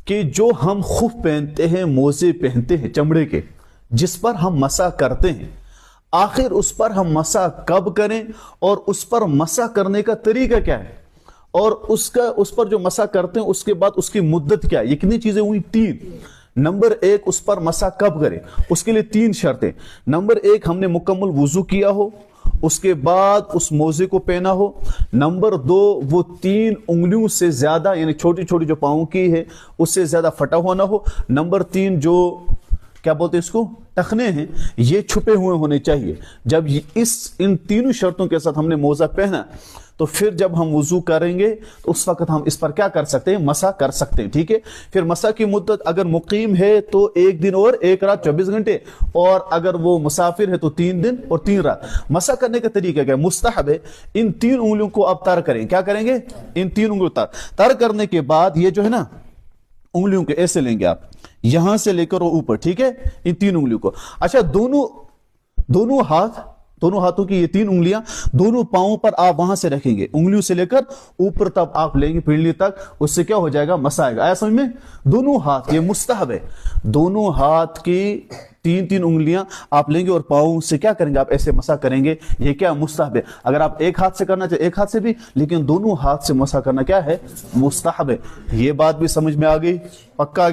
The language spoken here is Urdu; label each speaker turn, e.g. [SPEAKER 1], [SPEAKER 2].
[SPEAKER 1] کہ جو ہم خف پہنتے ہیں، موزے پہنتے ہیں چمڑے کے، جس پر ہم مسح کرتے ہیں، آخر اس پر ہم مسح کب کریں اور اس پر مسح کرنے کا طریقہ کیا ہے، اور اس پر جو مسح کرتے ہیں اس کے بعد اس کی مدت کیا ہے. یہ کتنی چیزیں ہوئی؟ 3. نمبر 1، اس پر مسح کب کریں، اس کے لیے 3 شرطیں. نمبر 1، ہم نے مکمل وضو کیا ہو، اس کے بعد اس موزے کو پہنا ہو. نمبر 2، وہ 3 انگلیوں سے زیادہ، یعنی چھوٹی چھوٹی جو پاؤں کی ہے اس سے زیادہ پھٹا ہوا نہ ہو. نمبر 3، جو کیا بولتے ہیں اس کو، ٹخنے ہیں، یہ چھپے ہوئے ہونے چاہیے. جب ان تینوں شرطوں کے ساتھ ہم نے موزہ پہنا تو پھر جب ہم وضو کریں گے تو اس وقت ہم اس پر کیا کر سکتے ہیں؟ مسح کر سکتے ہیں. ٹھیک ہے. پھر مسح کی مدت اگر مقیم ہے تو 1 دن اور 1 رات 24 گھنٹے، اور اگر وہ مسافر ہے تو 3 دن اور 3 رات. مسح کرنے کا طریقہ کیا ہے؟ مستحب ہے ان 3 انگلیوں کو آپ تر کریں. کیا کریں گے؟ ان 3 انگلیوں تر کرنے کے بعد یہ جو ہے نا انگلیوں کے ایسے لیں گے آپ، یہاں سے لے کر وہ اوپر. ٹھیک ہے. ان 3 انگلیوں کو، اچھا دونوں ہاتھوں کی یہ 3 انگلیاں دونوں پاؤں پر آپ وہاں سے رکھیں گے، انگلیوں سے لے کر اوپر تب آپ لیں گے پنڈلی تک. اس سے کیا ہو جائے گا؟ مسح آئے گا. آیا سمجھ میں؟ دونوں ہاتھ، یہ مستحب ہے، دونوں ہاتھ کی 3 انگلیاں آپ لیں گے اور پاؤں سے کیا کریں گے؟ آپ ایسے مسح کریں گے. یہ کیا مستحب ہے. اگر آپ ایک ہاتھ سے کرنا چاہے ایک ہاتھ سے بھی، لیکن دونوں ہاتھ سے مسح کرنا کیا ہے؟ مستحب ہے. یہ بات بھی سمجھ میں آ گئی؟ پکا؟